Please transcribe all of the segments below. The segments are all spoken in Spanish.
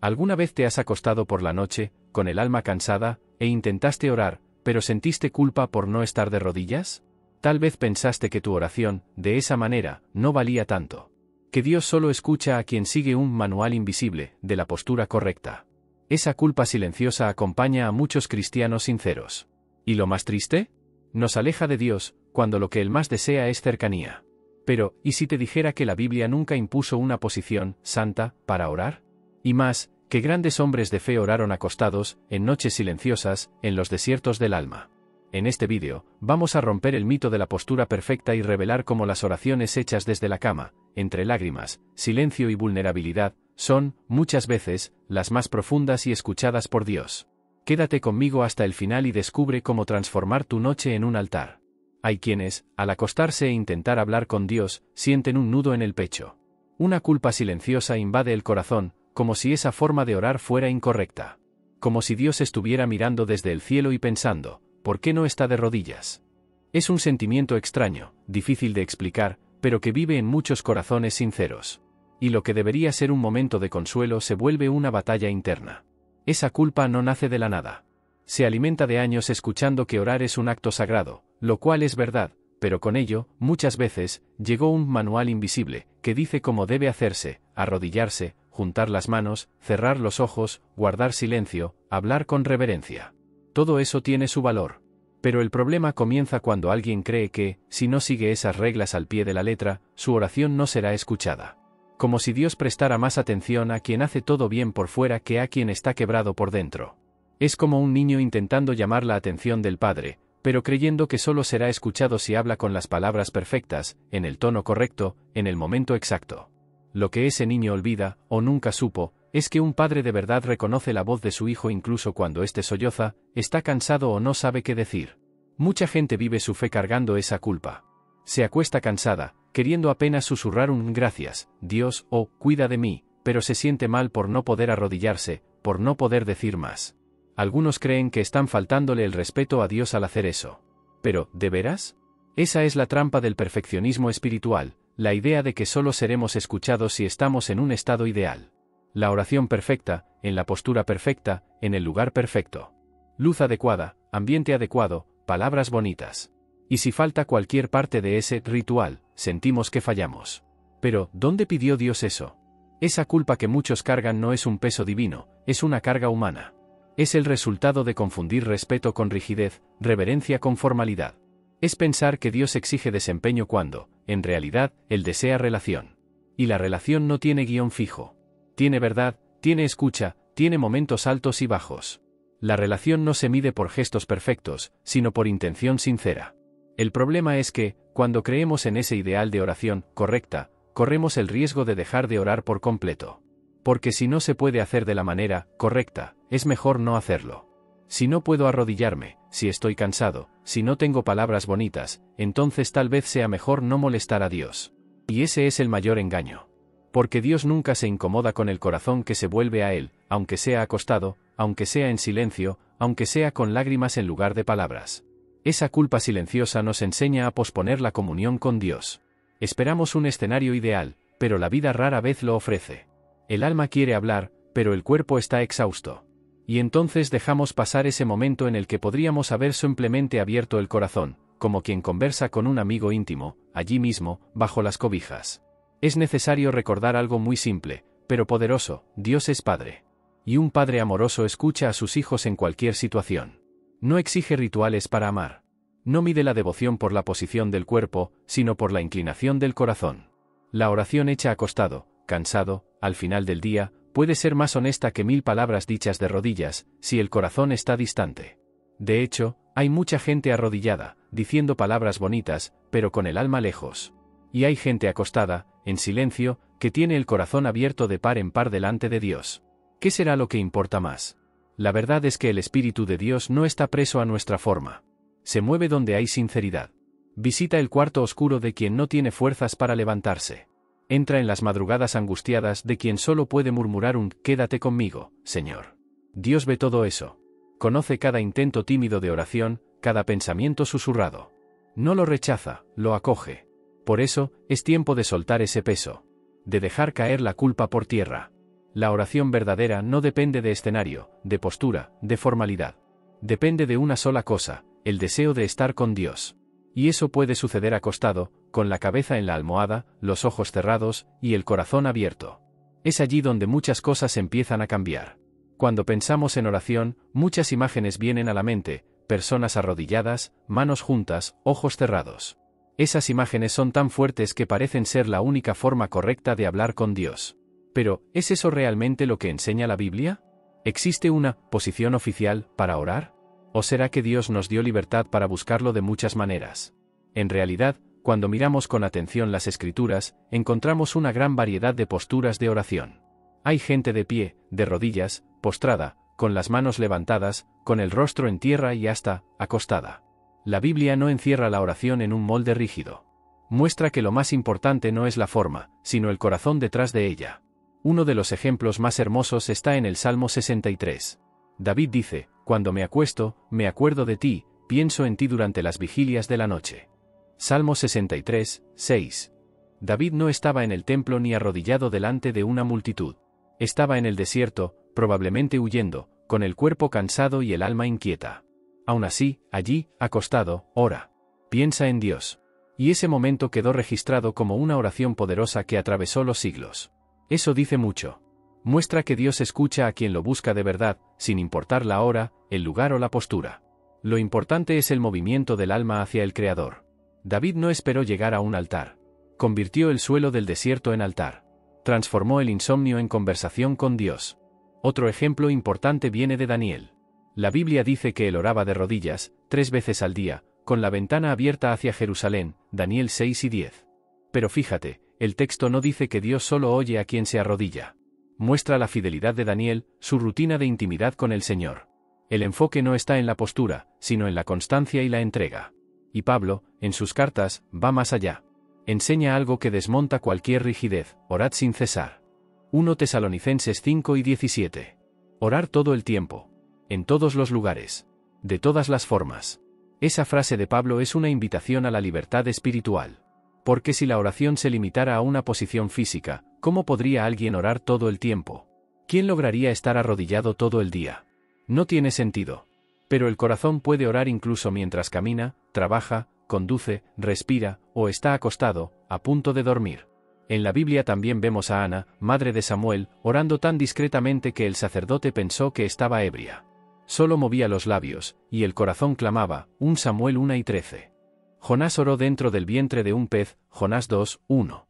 ¿Alguna vez te has acostado por la noche, con el alma cansada, e intentaste orar, pero sentiste culpa por no estar de rodillas? Tal vez pensaste que tu oración, de esa manera, no valía tanto. Que Dios solo escucha a quien sigue un manual invisible, de la postura correcta. Esa culpa silenciosa acompaña a muchos cristianos sinceros. ¿Y lo más triste? Nos aleja de Dios, cuando lo que Él más desea es cercanía. Pero, ¿y si te dijera que la Biblia nunca impuso una posición santa para orar? Y más, que grandes hombres de fe oraron acostados, en noches silenciosas, en los desiertos del alma. En este vídeo, vamos a romper el mito de la postura perfecta y revelar cómo las oraciones hechas desde la cama, entre lágrimas, silencio y vulnerabilidad, son, muchas veces, las más profundas y escuchadas por Dios. Quédate conmigo hasta el final y descubre cómo transformar tu noche en un altar. Hay quienes, al acostarse e intentar hablar con Dios, sienten un nudo en el pecho. Una culpa silenciosa invade el corazón, como si esa forma de orar fuera incorrecta. Como si Dios estuviera mirando desde el cielo y pensando, ¿por qué no está de rodillas? Es un sentimiento extraño, difícil de explicar, pero que vive en muchos corazones sinceros. Y lo que debería ser un momento de consuelo se vuelve una batalla interna. Esa culpa no nace de la nada. Se alimenta de años escuchando que orar es un acto sagrado, lo cual es verdad, pero con ello, muchas veces, llegó un manual invisible, que dice cómo debe hacerse: arrodillarse, juntar las manos, cerrar los ojos, guardar silencio, hablar con reverencia. Todo eso tiene su valor. Pero el problema comienza cuando alguien cree que, si no sigue esas reglas al pie de la letra, su oración no será escuchada. Como si Dios prestara más atención a quien hace todo bien por fuera que a quien está quebrado por dentro. Es como un niño intentando llamar la atención del padre, pero creyendo que solo será escuchado si habla con las palabras perfectas, en el tono correcto, en el momento exacto. Lo que ese niño olvida, o nunca supo, es que un padre de verdad reconoce la voz de su hijo incluso cuando éste solloza, está cansado o no sabe qué decir. Mucha gente vive su fe cargando esa culpa. Se acuesta cansada, queriendo apenas susurrar un gracias, Dios, o cuida de mí, pero se siente mal por no poder arrodillarse, por no poder decir más. Algunos creen que están faltándole el respeto a Dios al hacer eso. Pero, ¿de veras? Esa es la trampa del perfeccionismo espiritual, la idea de que solo seremos escuchados si estamos en un estado ideal. La oración perfecta, en la postura perfecta, en el lugar perfecto. Luz adecuada, ambiente adecuado, palabras bonitas. Y si falta cualquier parte de ese ritual, sentimos que fallamos. Pero, ¿dónde pidió Dios eso? Esa culpa que muchos cargan no es un peso divino, es una carga humana. Es el resultado de confundir respeto con rigidez, reverencia con formalidad. Es pensar que Dios exige desempeño cuando, en realidad, Él desea relación. Y la relación no tiene guión fijo. Tiene verdad, tiene escucha, tiene momentos altos y bajos. La relación no se mide por gestos perfectos, sino por intención sincera. El problema es que, cuando creemos en ese ideal de oración correcta, corremos el riesgo de dejar de orar por completo. Porque si no se puede hacer de la manera correcta, es mejor no hacerlo. Si no puedo arrodillarme, si estoy cansado, si no tengo palabras bonitas, entonces tal vez sea mejor no molestar a Dios. Y ese es el mayor engaño. Porque Dios nunca se incomoda con el corazón que se vuelve a Él, aunque sea acostado, aunque sea en silencio, aunque sea con lágrimas en lugar de palabras. Esa culpa silenciosa nos enseña a posponer la comunión con Dios. Esperamos un escenario ideal, pero la vida rara vez lo ofrece. El alma quiere hablar, pero el cuerpo está exhausto. Y entonces dejamos pasar ese momento en el que podríamos haber simplemente abierto el corazón, como quien conversa con un amigo íntimo, allí mismo, bajo las cobijas. Es necesario recordar algo muy simple, pero poderoso: Dios es Padre. Y un Padre amoroso escucha a sus hijos en cualquier situación. No exige rituales para amar. No mide la devoción por la posición del cuerpo, sino por la inclinación del corazón. La oración hecha acostado, cansado, al final del día, puede ser más honesta que 1000 palabras dichas de rodillas, si el corazón está distante. De hecho, hay mucha gente arrodillada, diciendo palabras bonitas, pero con el alma lejos. Y hay gente acostada, en silencio, que tiene el corazón abierto de par en par delante de Dios. ¿Qué será lo que importa más? La verdad es que el Espíritu de Dios no está preso a nuestra forma. Se mueve donde hay sinceridad. Visita el cuarto oscuro de quien no tiene fuerzas para levantarse. Entra en las madrugadas angustiadas de quien solo puede murmurar un «Quédate conmigo, Señor». Dios ve todo eso. Conoce cada intento tímido de oración, cada pensamiento susurrado. No lo rechaza, lo acoge. Por eso, es tiempo de soltar ese peso. De dejar caer la culpa por tierra. La oración verdadera no depende de escenario, de postura, de formalidad. Depende de una sola cosa, el deseo de estar con Dios. Y eso puede suceder acostado, con la cabeza en la almohada, los ojos cerrados, y el corazón abierto. Es allí donde muchas cosas empiezan a cambiar. Cuando pensamos en oración, muchas imágenes vienen a la mente, personas arrodilladas, manos juntas, ojos cerrados. Esas imágenes son tan fuertes que parecen ser la única forma correcta de hablar con Dios. Pero, ¿es eso realmente lo que enseña la Biblia? ¿Existe una posición oficial para orar? ¿O será que Dios nos dio libertad para buscarlo de muchas maneras? En realidad, cuando miramos con atención las Escrituras, encontramos una gran variedad de posturas de oración. Hay gente de pie, de rodillas, postrada, con las manos levantadas, con el rostro en tierra y hasta acostada. La Biblia no encierra la oración en un molde rígido. Muestra que lo más importante no es la forma, sino el corazón detrás de ella. Uno de los ejemplos más hermosos está en el Salmo 63. David dice: «Cuando me acuesto, me acuerdo de ti, pienso en ti durante las vigilias de la noche». Salmo 63, 6. David no estaba en el templo ni arrodillado delante de una multitud. Estaba en el desierto, probablemente huyendo, con el cuerpo cansado y el alma inquieta. Aún así, allí, acostado, ora. Piensa en Dios. Y ese momento quedó registrado como una oración poderosa que atravesó los siglos. Eso dice mucho. Muestra que Dios escucha a quien lo busca de verdad, sin importar la hora, el lugar o la postura. Lo importante es el movimiento del alma hacia el Creador. David no esperó llegar a un altar. Convirtió el suelo del desierto en altar. Transformó el insomnio en conversación con Dios. Otro ejemplo importante viene de Daniel. La Biblia dice que él oraba de rodillas, 3 veces al día, con la ventana abierta hacia Jerusalén, Daniel 6 y 10. Pero fíjate, el texto no dice que Dios solo oye a quien se arrodilla. Muestra la fidelidad de Daniel, su rutina de intimidad con el Señor. El enfoque no está en la postura, sino en la constancia y la entrega. Y Pablo, en sus cartas, va más allá. Enseña algo que desmonta cualquier rigidez: orad sin cesar. 1 Tesalonicenses 5 y 17. Orar todo el tiempo. En todos los lugares. De todas las formas. Esa frase de Pablo es una invitación a la libertad espiritual. Porque si la oración se limitara a una posición física, ¿cómo podría alguien orar todo el tiempo? ¿Quién lograría estar arrodillado todo el día? No tiene sentido. Pero el corazón puede orar incluso mientras camina, trabaja, conduce, respira, o está acostado, a punto de dormir. En la Biblia también vemos a Ana, madre de Samuel, orando tan discretamente que el sacerdote pensó que estaba ebria. Solo movía los labios, y el corazón clamaba. 1 Samuel 1 y 13. Jonás oró dentro del vientre de un pez, Jonás 2, 1.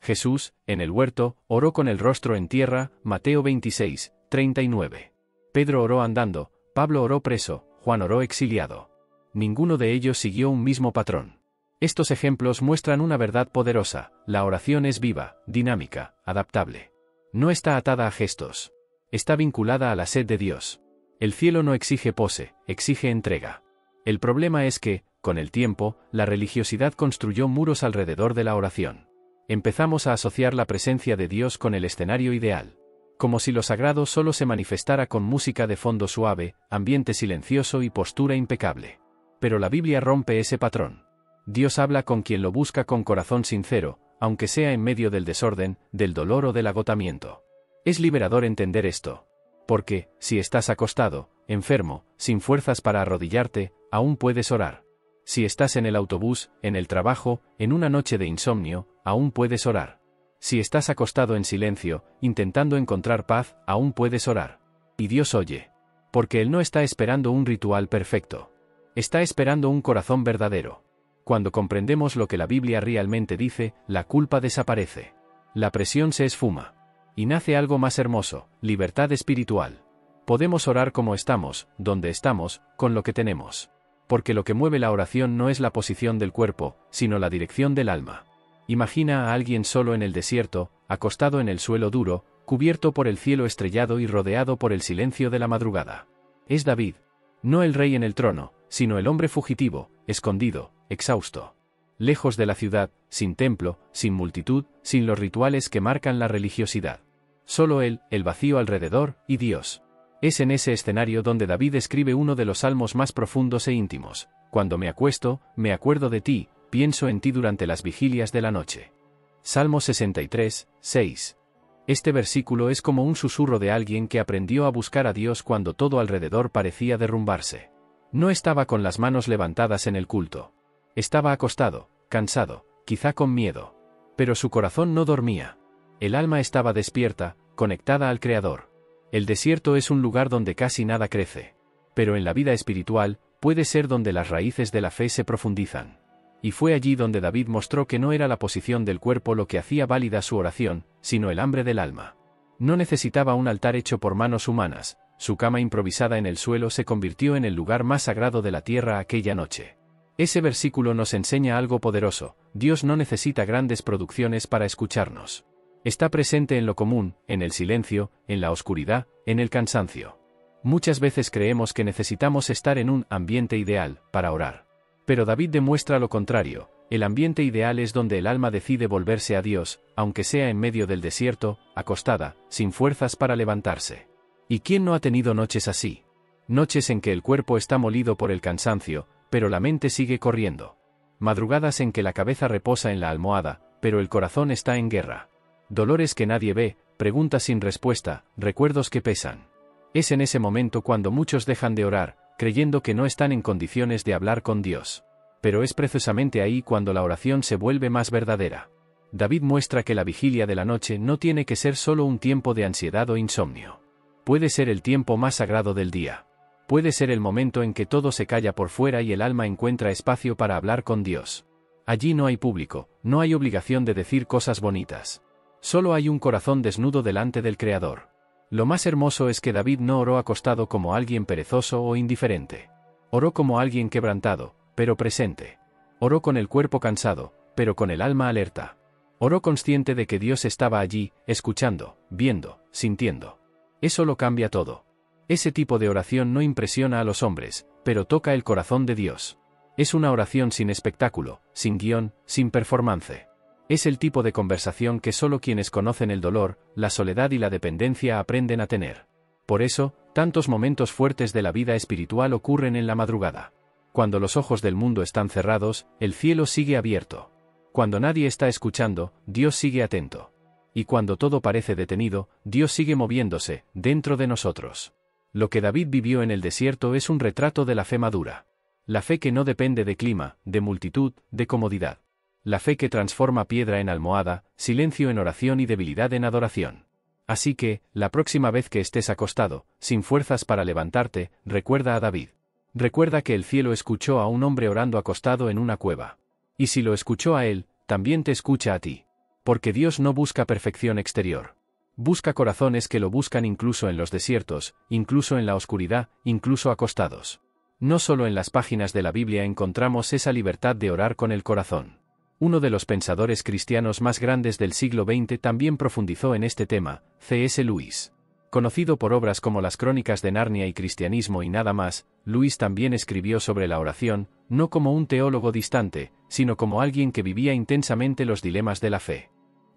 Jesús, en el huerto, oró con el rostro en tierra, Mateo 26, 39. Pedro oró andando, Pablo oró preso, Juan oró exiliado. Ninguno de ellos siguió un mismo patrón. Estos ejemplos muestran una verdad poderosa: la oración es viva, dinámica, adaptable. No está atada a gestos. Está vinculada a la sed de Dios. El cielo no exige pose, exige entrega. El problema es que, con el tiempo, la religiosidad construyó muros alrededor de la oración. Empezamos a asociar la presencia de Dios con el escenario ideal. Como si lo sagrado solo se manifestara con música de fondo suave, ambiente silencioso y postura impecable. Pero la Biblia rompe ese patrón. Dios habla con quien lo busca con corazón sincero, aunque sea en medio del desorden, del dolor o del agotamiento. Es liberador entender esto. Porque, si estás acostado, enfermo, sin fuerzas para arrodillarte, aún puedes orar. Si estás en el autobús, en el trabajo, en una noche de insomnio, aún puedes orar. Si estás acostado en silencio, intentando encontrar paz, aún puedes orar. Y Dios oye. Porque Él no está esperando un ritual perfecto. Está esperando un corazón verdadero. Cuando comprendemos lo que la Biblia realmente dice, la culpa desaparece. La presión se esfuma. Y nace algo más hermoso: libertad espiritual. Podemos orar como estamos, donde estamos, con lo que tenemos. Porque lo que mueve la oración no es la posición del cuerpo, sino la dirección del alma. Imagina a alguien solo en el desierto, acostado en el suelo duro, cubierto por el cielo estrellado y rodeado por el silencio de la madrugada. Es David. No el rey en el trono, sino el hombre fugitivo, escondido, exhausto. Lejos de la ciudad, sin templo, sin multitud, sin los rituales que marcan la religiosidad. Solo él, el vacío alrededor, y Dios. Es en ese escenario donde David escribe uno de los salmos más profundos e íntimos: cuando me acuesto, me acuerdo de ti, pienso en ti durante las vigilias de la noche. Salmo 63, 6. Este versículo es como un susurro de alguien que aprendió a buscar a Dios cuando todo alrededor parecía derrumbarse. No estaba con las manos levantadas en el culto. Estaba acostado, cansado, quizá con miedo. Pero su corazón no dormía. El alma estaba despierta, conectada al Creador. El desierto es un lugar donde casi nada crece. Pero en la vida espiritual, puede ser donde las raíces de la fe se profundizan. Y fue allí donde David mostró que no era la posición del cuerpo lo que hacía válida su oración, sino el hambre del alma. No necesitaba un altar hecho por manos humanas, su cama improvisada en el suelo se convirtió en el lugar más sagrado de la tierra aquella noche. Ese versículo nos enseña algo poderoso: Dios no necesita grandes producciones para escucharnos. Está presente en lo común, en el silencio, en la oscuridad, en el cansancio. Muchas veces creemos que necesitamos estar en un ambiente ideal para orar. Pero David demuestra lo contrario: el ambiente ideal es donde el alma decide volverse a Dios, aunque sea en medio del desierto, acostada, sin fuerzas para levantarse. ¿Y quién no ha tenido noches así? Noches en que el cuerpo está molido por el cansancio, pero la mente sigue corriendo. Madrugadas en que la cabeza reposa en la almohada, pero el corazón está en guerra. Dolores que nadie ve, preguntas sin respuesta, recuerdos que pesan. Es en ese momento cuando muchos dejan de orar, creyendo que no están en condiciones de hablar con Dios. Pero es precisamente ahí cuando la oración se vuelve más verdadera. David muestra que la vigilia de la noche no tiene que ser solo un tiempo de ansiedad o insomnio. Puede ser el tiempo más sagrado del día. Puede ser el momento en que todo se calla por fuera y el alma encuentra espacio para hablar con Dios. Allí no hay público, no hay obligación de decir cosas bonitas. Solo hay un corazón desnudo delante del Creador. Lo más hermoso es que David no oró acostado como alguien perezoso o indiferente. Oró como alguien quebrantado, pero presente. Oró con el cuerpo cansado, pero con el alma alerta. Oró consciente de que Dios estaba allí, escuchando, viendo, sintiendo. Eso lo cambia todo. Ese tipo de oración no impresiona a los hombres, pero toca el corazón de Dios. Es una oración sin espectáculo, sin guión, sin performance. Es el tipo de conversación que solo quienes conocen el dolor, la soledad y la dependencia aprenden a tener. Por eso, tantos momentos fuertes de la vida espiritual ocurren en la madrugada. Cuando los ojos del mundo están cerrados, el cielo sigue abierto. Cuando nadie está escuchando, Dios sigue atento. Y cuando todo parece detenido, Dios sigue moviéndose, dentro de nosotros. Lo que David vivió en el desierto es un retrato de la fe madura. La fe que no depende de clima, de multitud, de comodidad. La fe que transforma piedra en almohada, silencio en oración y debilidad en adoración. Así que, la próxima vez que estés acostado, sin fuerzas para levantarte, recuerda a David. Recuerda que el cielo escuchó a un hombre orando acostado en una cueva. Y si lo escuchó a él, también te escucha a ti. Porque Dios no busca perfección exterior. Busca corazones que lo buscan incluso en los desiertos, incluso en la oscuridad, incluso acostados. No solo en las páginas de la Biblia encontramos esa libertad de orar con el corazón. Uno de los pensadores cristianos más grandes del siglo XX también profundizó en este tema, C.S. Lewis. Conocido por obras como Las Crónicas de Narnia y Cristianismo y nada más, Lewis también escribió sobre la oración, no como un teólogo distante, sino como alguien que vivía intensamente los dilemas de la fe.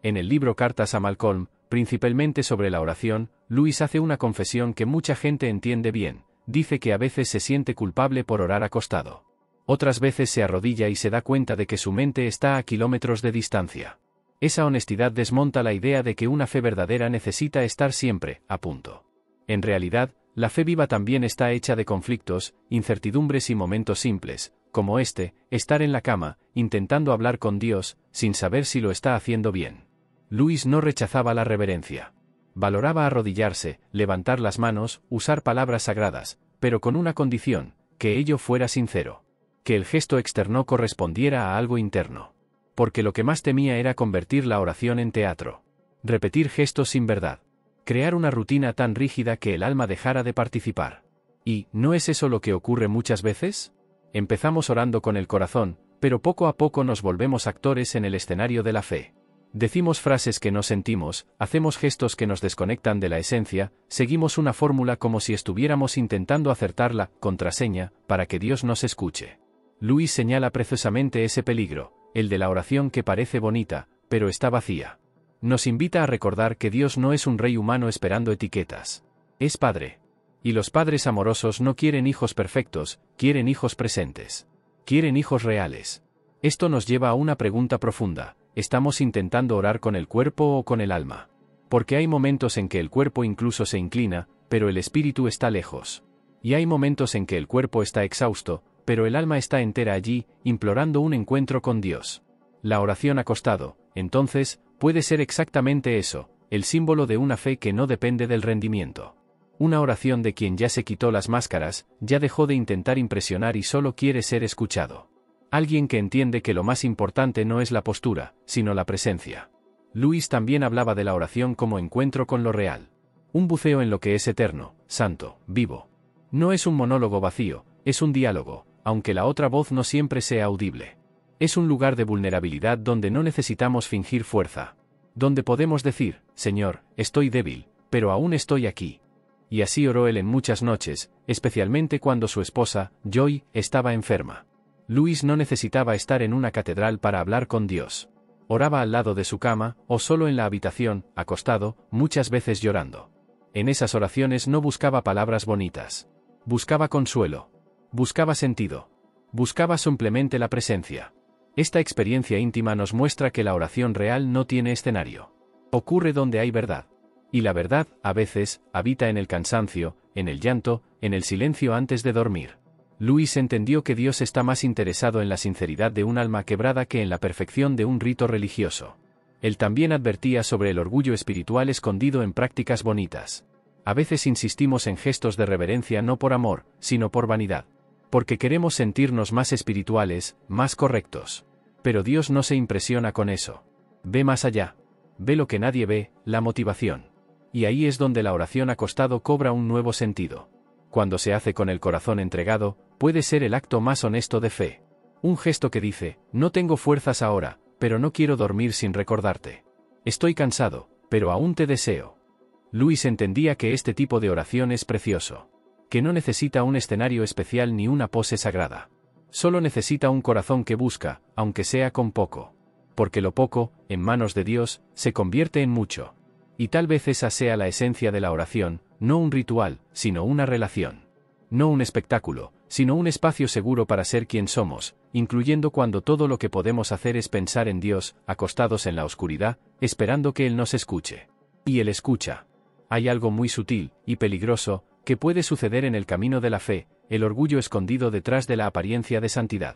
En el libro Cartas a Malcolm, principalmente sobre la oración, Lewis hace una confesión que mucha gente entiende bien. Dice que a veces se siente culpable por orar acostado. Otras veces se arrodilla y se da cuenta de que su mente está a kilómetros de distancia. Esa honestidad desmonta la idea de que una fe verdadera necesita estar siempre a punto. En realidad, la fe viva también está hecha de conflictos, incertidumbres y momentos simples, como estar en la cama, intentando hablar con Dios, sin saber si lo está haciendo bien. Lewis no rechazaba la reverencia. Valoraba arrodillarse, levantar las manos, usar palabras sagradas, pero con una condición: que ello fuera sincero. Que el gesto externo correspondiera a algo interno. Porque lo que más temía era convertir la oración en teatro. Repetir gestos sin verdad. Crear una rutina tan rígida que el alma dejara de participar. ¿Y no es eso lo que ocurre muchas veces? Empezamos orando con el corazón, pero poco a poco nos volvemos actores en el escenario de la fe. Decimos frases que no sentimos, hacemos gestos que nos desconectan de la esencia, seguimos una fórmula como si estuviéramos intentando acertar la contraseña para que Dios nos escuche. Lewis señala precisamente ese peligro, el de la oración que parece bonita, pero está vacía. Nos invita a recordar que Dios no es un rey humano esperando etiquetas. Es Padre. Y los padres amorosos no quieren hijos perfectos, quieren hijos presentes. Quieren hijos reales. Esto nos lleva a una pregunta profunda: ¿estamos intentando orar con el cuerpo o con el alma? Porque hay momentos en que el cuerpo incluso se inclina, pero el espíritu está lejos. Y hay momentos en que el cuerpo está exhausto, pero el alma está entera allí, implorando un encuentro con Dios. La oración acostado, entonces, puede ser exactamente eso, el símbolo de una fe que no depende del rendimiento. Una oración de quien ya se quitó las máscaras, ya dejó de intentar impresionar y solo quiere ser escuchado. Alguien que entiende que lo más importante no es la postura, sino la presencia. Luis también hablaba de la oración como encuentro con lo real. Un buceo en lo que es eterno, santo, vivo. No es un monólogo vacío, es un diálogo, aunque la otra voz no siempre sea audible. Es un lugar de vulnerabilidad donde no necesitamos fingir fuerza. Donde podemos decir, Señor, estoy débil, pero aún estoy aquí. Y así oró él en muchas noches, especialmente cuando su esposa, Joy, estaba enferma. Luis no necesitaba estar en una catedral para hablar con Dios. Oraba al lado de su cama, o solo en la habitación, acostado, muchas veces llorando. En esas oraciones no buscaba palabras bonitas. Buscaba consuelo. Buscaba sentido. Buscaba simplemente la presencia. Esta experiencia íntima nos muestra que la oración real no tiene escenario. Ocurre donde hay verdad. Y la verdad, a veces, habita en el cansancio, en el llanto, en el silencio antes de dormir. Luis entendió que Dios está más interesado en la sinceridad de un alma quebrada que en la perfección de un rito religioso. Él también advertía sobre el orgullo espiritual escondido en prácticas bonitas. A veces insistimos en gestos de reverencia no por amor, sino por vanidad. Porque queremos sentirnos más espirituales, más correctos. Pero Dios no se impresiona con eso. Ve más allá. Ve lo que nadie ve, la motivación. Y ahí es donde la oración acostado cobra un nuevo sentido. Cuando se hace con el corazón entregado, puede ser el acto más honesto de fe. Un gesto que dice, no tengo fuerzas ahora, pero no quiero dormir sin recordarte. Estoy cansado, pero aún te deseo. Luis entendía que este tipo de oración es precioso. Que no necesita un escenario especial ni una pose sagrada. Solo necesita un corazón que busca, aunque sea con poco. Porque lo poco, en manos de Dios, se convierte en mucho. Y tal vez esa sea la esencia de la oración, no un ritual, sino una relación. No un espectáculo, sino un espacio seguro para ser quien somos, incluyendo cuando todo lo que podemos hacer es pensar en Dios, acostados en la oscuridad, esperando que Él nos escuche. Y Él escucha. Hay algo muy sutil, y peligroso, que puede suceder en el camino de la fe, el orgullo escondido detrás de la apariencia de santidad.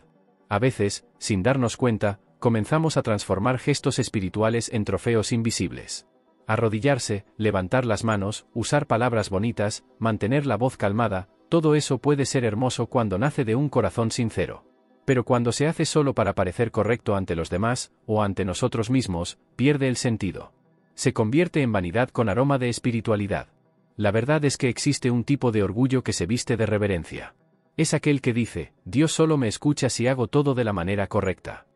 A veces, sin darnos cuenta, comenzamos a transformar gestos espirituales en trofeos invisibles. Arrodillarse, levantar las manos, usar palabras bonitas, mantener la voz calmada, todo eso puede ser hermoso cuando nace de un corazón sincero. Pero cuando se hace solo para parecer correcto ante los demás, o ante nosotros mismos, pierde el sentido. Se convierte en vanidad con aroma de espiritualidad. La verdad es que existe un tipo de orgullo que se viste de reverencia. Es aquel que dice, Dios solo me escucha si hago todo de la manera correcta.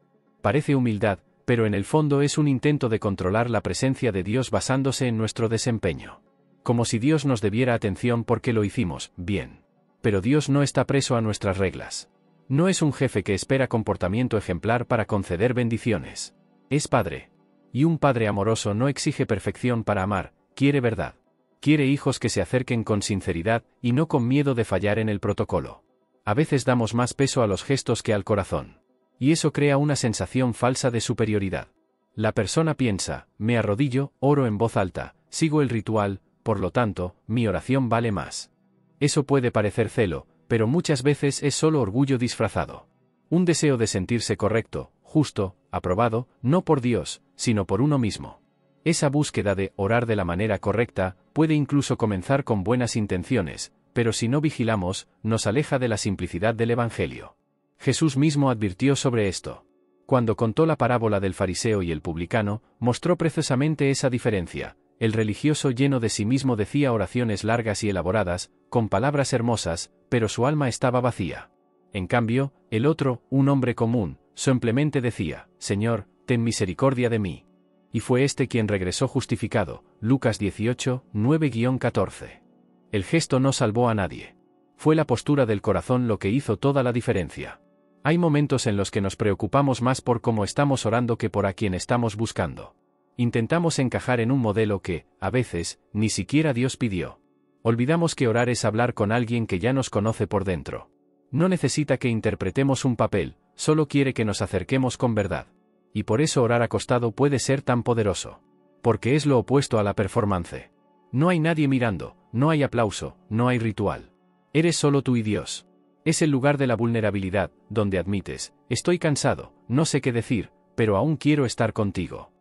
Parece humildad, pero en el fondo es un intento de controlar la presencia de Dios basándose en nuestro desempeño. Como si Dios nos debiera atención porque lo hicimos bien. Pero Dios no está preso a nuestras reglas. No es un jefe que espera comportamiento ejemplar para conceder bendiciones. Es Padre. Y un Padre amoroso no exige perfección para amar, quiere verdad. Quiere hijos que se acerquen con sinceridad y no con miedo de fallar en el protocolo. A veces damos más peso a los gestos que al corazón. Y eso crea una sensación falsa de superioridad. La persona piensa, me arrodillo, oro en voz alta, sigo el ritual, por lo tanto, mi oración vale más. Eso puede parecer celo, pero muchas veces es solo orgullo disfrazado. Un deseo de sentirse correcto, justo, aprobado, no por Dios, sino por uno mismo. Esa búsqueda de orar de la manera correcta puede incluso comenzar con buenas intenciones, pero si no vigilamos, nos aleja de la simplicidad del Evangelio. Jesús mismo advirtió sobre esto. Cuando contó la parábola del fariseo y el publicano, mostró precisamente esa diferencia. El religioso lleno de sí mismo decía oraciones largas y elaboradas, con palabras hermosas, pero su alma estaba vacía. En cambio, el otro, un hombre común, simplemente decía, Señor, ten misericordia de mí. Y fue este quien regresó justificado. Lucas 18, 9-14. El gesto no salvó a nadie. Fue la postura del corazón lo que hizo toda la diferencia. Hay momentos en los que nos preocupamos más por cómo estamos orando que por a quien estamos buscando. Intentamos encajar en un modelo que, a veces, ni siquiera Dios pidió. Olvidamos que orar es hablar con alguien que ya nos conoce por dentro. No necesita que interpretemos un papel, solo quiere que nos acerquemos con verdad. Y por eso orar acostado puede ser tan poderoso. porque es lo opuesto a la performance. No hay nadie mirando, no hay aplauso, no hay ritual. Eres solo tú y Dios. Es el lugar de la vulnerabilidad, donde admites, estoy cansado, no sé qué decir, pero aún quiero estar contigo.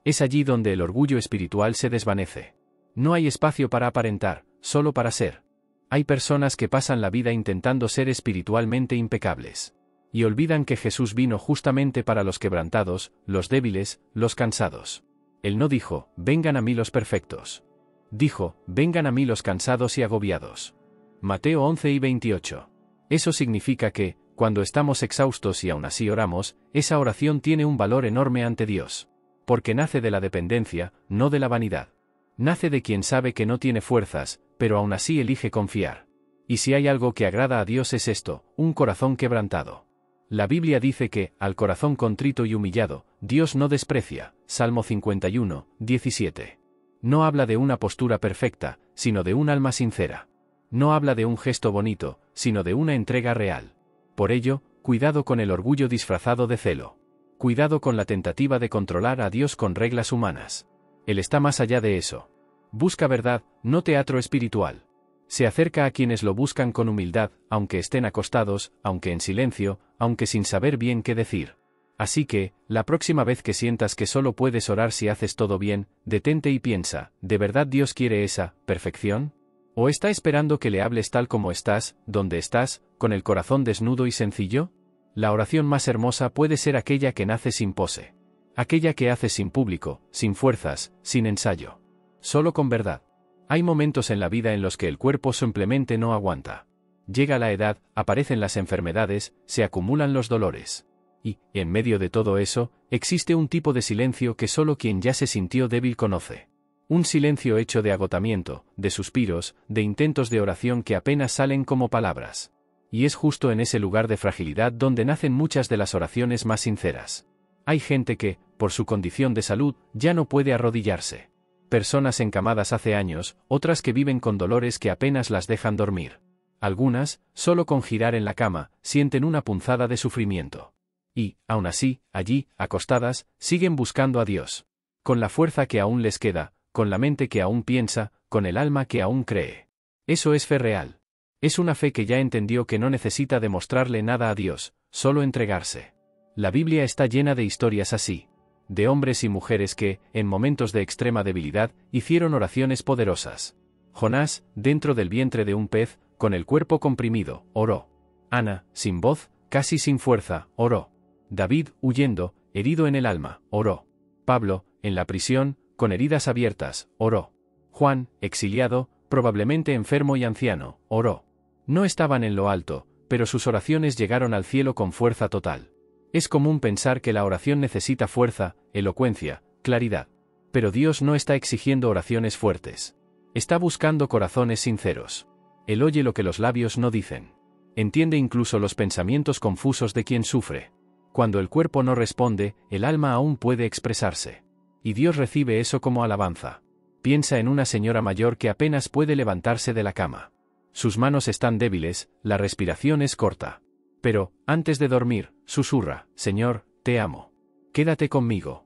Es allí donde el orgullo espiritual se desvanece. No hay espacio para aparentar, solo para ser. Hay personas que pasan la vida intentando ser espiritualmente impecables. Y olvidan que Jesús vino justamente para los quebrantados, los débiles, los cansados. Él no dijo, vengan a mí los perfectos. Dijo, vengan a mí los cansados y agobiados. Mateo 11:28. Eso significa que, cuando estamos exhaustos y aún así oramos, esa oración tiene un valor enorme ante Dios. Porque nace de la dependencia, no de la vanidad. Nace de quien sabe que no tiene fuerzas, pero aún así elige confiar. Y si hay algo que agrada a Dios es esto, un corazón quebrantado. La Biblia dice que, al corazón contrito y humillado, Dios no desprecia. Salmo 51:17. No habla de una postura perfecta, sino de un alma sincera. No habla de un gesto bonito, sino de una entrega real. Por ello, cuidado con el orgullo disfrazado de celo. Cuidado con la tentativa de controlar a Dios con reglas humanas. Él está más allá de eso. Busca verdad, no teatro espiritual. Se acerca a quienes lo buscan con humildad, aunque estén acostados, aunque en silencio, aunque sin saber bien qué decir. Así que, la próxima vez que sientas que solo puedes orar si haces todo bien, detente y piensa, ¿de verdad Dios quiere esa perfección? ¿O está esperando que le hables tal como estás, donde estás, con el corazón desnudo y sencillo? La oración más hermosa puede ser aquella que nace sin pose. Aquella que haces sin público, sin fuerzas, sin ensayo. Solo con verdad. Hay momentos en la vida en los que el cuerpo simplemente no aguanta. Llega la edad, aparecen las enfermedades, se acumulan los dolores. Y, en medio de todo eso, existe un tipo de silencio que solo quien ya se sintió débil conoce. Un silencio hecho de agotamiento, de suspiros, de intentos de oración que apenas salen como palabras. Y es justo en ese lugar de fragilidad donde nacen muchas de las oraciones más sinceras. Hay gente que, por su condición de salud, ya no puede arrodillarse. Personas encamadas hace años, otras que viven con dolores que apenas las dejan dormir. Algunas, solo con girar en la cama, sienten una punzada de sufrimiento. Y, aún así, allí, acostadas, siguen buscando a Dios. Con la fuerza que aún les queda, con la mente que aún piensa, con el alma que aún cree. Eso es fe real. Es una fe que ya entendió que no necesita demostrarle nada a Dios, solo entregarse. La Biblia está llena de historias así. De hombres y mujeres que, en momentos de extrema debilidad, hicieron oraciones poderosas. Jonás, dentro del vientre de un pez, con el cuerpo comprimido, oró. Ana, sin voz, casi sin fuerza, oró. David, huyendo, herido en el alma, oró. Pablo, en la prisión, con heridas abiertas, oró. Juan, exiliado, probablemente enfermo y anciano, oró. No estaban en lo alto, pero sus oraciones llegaron al cielo con fuerza total. Es común pensar que la oración necesita fuerza, elocuencia, claridad. Pero Dios no está exigiendo oraciones fuertes. Está buscando corazones sinceros. Él oye lo que los labios no dicen. Entiende incluso los pensamientos confusos de quien sufre. Cuando el cuerpo no responde, el alma aún puede expresarse. Y Dios recibe eso como alabanza. Piensa en una señora mayor que apenas puede levantarse de la cama. Sus manos están débiles, la respiración es corta. Pero, antes de dormir, susurra, Señor, te amo. Quédate conmigo.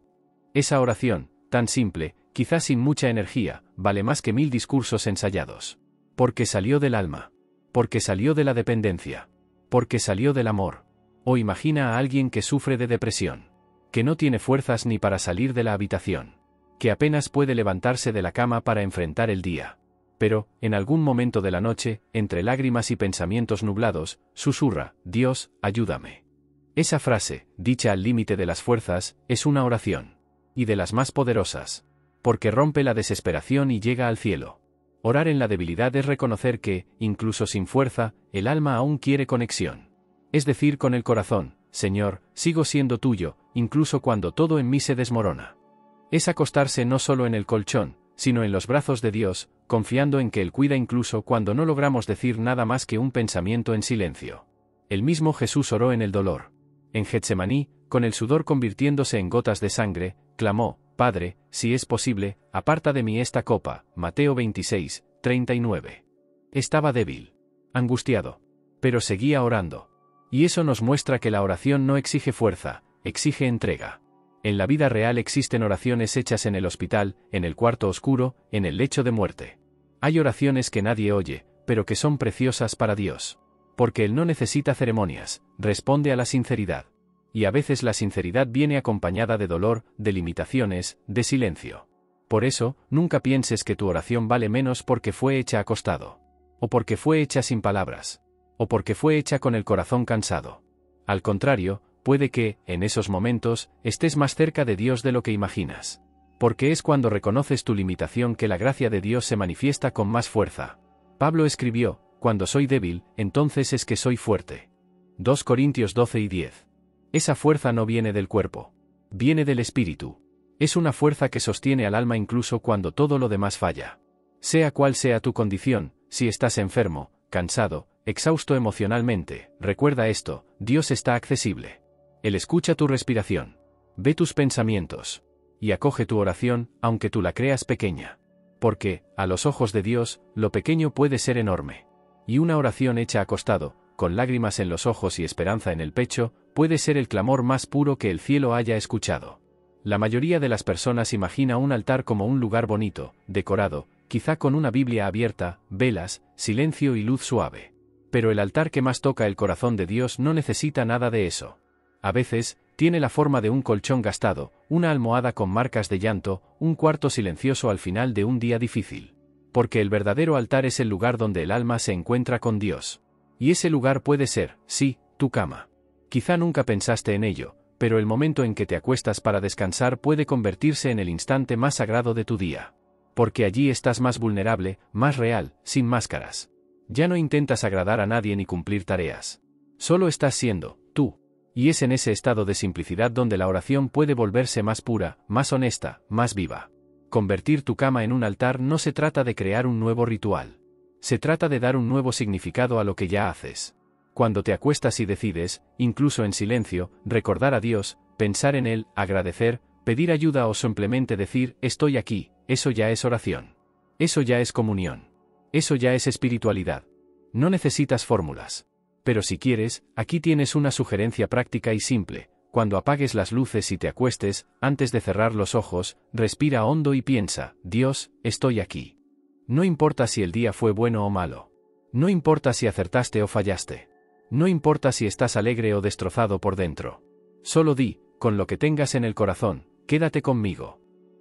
Esa oración, tan simple, quizás sin mucha energía, vale más que 1000 discursos ensayados. Porque salió del alma. Porque salió de la dependencia. Porque salió del amor. O imagina a alguien que sufre de depresión. Que no tiene fuerzas ni para salir de la habitación. Que apenas puede levantarse de la cama para enfrentar el día. Pero, en algún momento de la noche, entre lágrimas y pensamientos nublados, susurra, Dios, ayúdame. Esa frase, dicha al límite de las fuerzas, es una oración. Y de las más poderosas. Porque rompe la desesperación y llega al cielo. Orar en la debilidad es reconocer que, incluso sin fuerza, el alma aún quiere conexión. Es decir, con el corazón, Señor, sigo siendo tuyo, incluso cuando todo en mí se desmorona. Es acostarse no solo en el colchón, sino en los brazos de Dios, confiando en que Él cuida incluso cuando no logramos decir nada más que un pensamiento en silencio. El mismo Jesús oró en el dolor. En Getsemaní, con el sudor convirtiéndose en gotas de sangre, clamó, Padre, si es posible, aparta de mí esta copa. Mateo 26:39. Estaba débil, angustiado, pero seguía orando. Y eso nos muestra que la oración no exige fuerza, exige entrega. En la vida real existen oraciones hechas en el hospital, en el cuarto oscuro, en el lecho de muerte. Hay oraciones que nadie oye, pero que son preciosas para Dios. Porque Él no necesita ceremonias, responde a la sinceridad. Y a veces la sinceridad viene acompañada de dolor, de limitaciones, de silencio. Por eso, nunca pienses que tu oración vale menos porque fue hecha acostado. O porque fue hecha sin palabras. O porque fue hecha con el corazón cansado. Al contrario, puede que, en esos momentos, estés más cerca de Dios de lo que imaginas. Porque es cuando reconoces tu limitación que la gracia de Dios se manifiesta con más fuerza. Pablo escribió, cuando soy débil, entonces es que soy fuerte. 2 Corintios 12:10. Esa fuerza no viene del cuerpo. Viene del espíritu. Es una fuerza que sostiene al alma incluso cuando todo lo demás falla. Sea cual sea tu condición, si estás enfermo, cansado, exhausto emocionalmente, recuerda esto, Dios está accesible. Él escucha tu respiración. Ve tus pensamientos. Y acoge tu oración, aunque tú la creas pequeña. Porque, a los ojos de Dios, lo pequeño puede ser enorme. Y una oración hecha acostado, con lágrimas en los ojos y esperanza en el pecho, puede ser el clamor más puro que el cielo haya escuchado. La mayoría de las personas imagina un altar como un lugar bonito, decorado, quizá con una Biblia abierta, velas, silencio y luz suave. Pero el altar que más toca el corazón de Dios no necesita nada de eso. A veces, tiene la forma de un colchón gastado, una almohada con marcas de llanto, un cuarto silencioso al final de un día difícil. Porque el verdadero altar es el lugar donde el alma se encuentra con Dios. Y ese lugar puede ser, sí, tu cama. Quizá nunca pensaste en ello, pero el momento en que te acuestas para descansar puede convertirse en el instante más sagrado de tu día. Porque allí estás más vulnerable, más real, sin máscaras. Ya no intentas agradar a nadie ni cumplir tareas. Solo estás siendo, tú. Y es en ese estado de simplicidad donde la oración puede volverse más pura, más honesta, más viva. Convertir tu cama en un altar no se trata de crear un nuevo ritual. Se trata de dar un nuevo significado a lo que ya haces. Cuando te acuestas y decides, incluso en silencio, recordar a Dios, pensar en Él, agradecer, pedir ayuda o simplemente decir, estoy aquí, eso ya es oración. Eso ya es comunión. Eso ya es espiritualidad. No necesitas fórmulas. Pero si quieres, aquí tienes una sugerencia práctica y simple. Cuando apagues las luces y te acuestes, antes de cerrar los ojos, respira hondo y piensa, Dios, estoy aquí. No importa si el día fue bueno o malo. No importa si acertaste o fallaste. No importa si estás alegre o destrozado por dentro. Solo di, con lo que tengas en el corazón, quédate conmigo.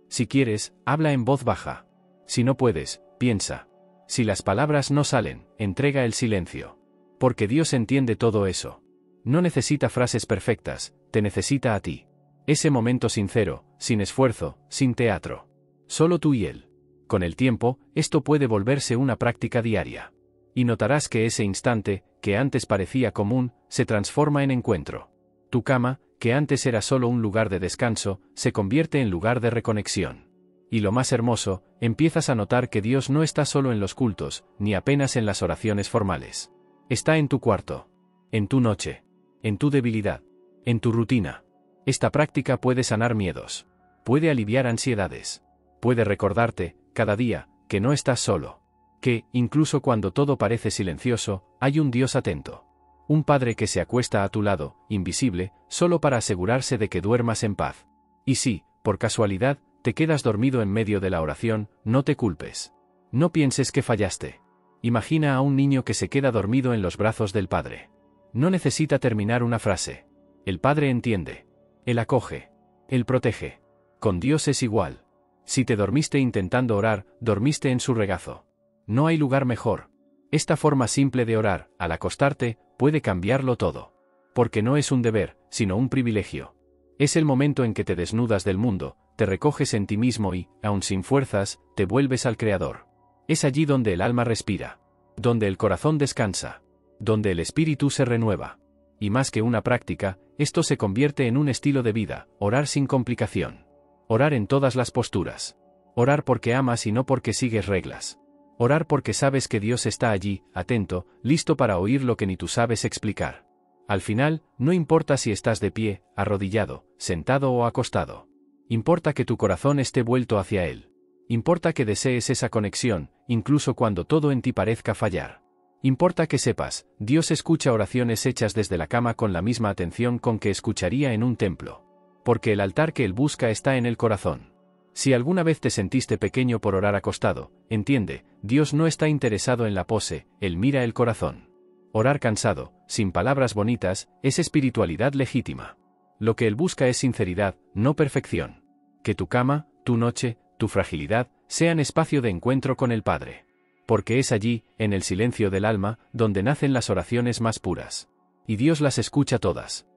Si quieres, habla en voz baja. Si no puedes, piensa. Si las palabras no salen, entrega el silencio. Porque Dios entiende todo eso. No necesita frases perfectas, te necesita a ti. Ese momento sincero, sin esfuerzo, sin teatro. Solo tú y Él. Con el tiempo, esto puede volverse una práctica diaria. Y notarás que ese instante, que antes parecía común, se transforma en encuentro. Tu cama, que antes era solo un lugar de descanso, se convierte en lugar de reconexión. Y lo más hermoso, empiezas a notar que Dios no está solo en los cultos, ni apenas en las oraciones formales. Está en tu cuarto. En tu noche. En tu debilidad. En tu rutina. Esta práctica puede sanar miedos. Puede aliviar ansiedades. Puede recordarte, cada día, que no estás solo. Que, incluso cuando todo parece silencioso, hay un Dios atento. Un Padre que se acuesta a tu lado, invisible, solo para asegurarse de que duermas en paz. Y si, por casualidad, te quedas dormido en medio de la oración, no te culpes. No pienses que fallaste. Imagina a un niño que se queda dormido en los brazos del Padre. No necesita terminar una frase. El Padre entiende. Él acoge. Él protege. Con Dios es igual. Si te dormiste intentando orar, dormiste en su regazo. No hay lugar mejor. Esta forma simple de orar, al acostarte, puede cambiarlo todo. Porque no es un deber, sino un privilegio. Es el momento en que te desnudas del mundo, te recoges en ti mismo y, aun sin fuerzas, te vuelves al Creador. Es allí donde el alma respira. Donde el corazón descansa. Donde el espíritu se renueva. Y más que una práctica, esto se convierte en un estilo de vida, orar sin complicación. Orar en todas las posturas. Orar porque amas y no porque sigues reglas. Orar porque sabes que Dios está allí, atento, listo para oír lo que ni tú sabes explicar. Al final, no importa si estás de pie, arrodillado, sentado o acostado. Importa que tu corazón esté vuelto hacia Él. Importa que desees esa conexión, incluso cuando todo en ti parezca fallar. Importa que sepas, Dios escucha oraciones hechas desde la cama con la misma atención con que escucharía en un templo. porque el altar que Él busca está en el corazón. Si alguna vez te sentiste pequeño por orar acostado, entiende, Dios no está interesado en la pose, Él mira el corazón. Orar cansado, sin palabras bonitas, es espiritualidad legítima. Lo que Él busca es sinceridad, no perfección. Que tu cama, tu noche, tu fragilidad, sean espacio de encuentro con el Padre. Porque es allí, en el silencio del alma, donde nacen las oraciones más puras. Y Dios las escucha todas.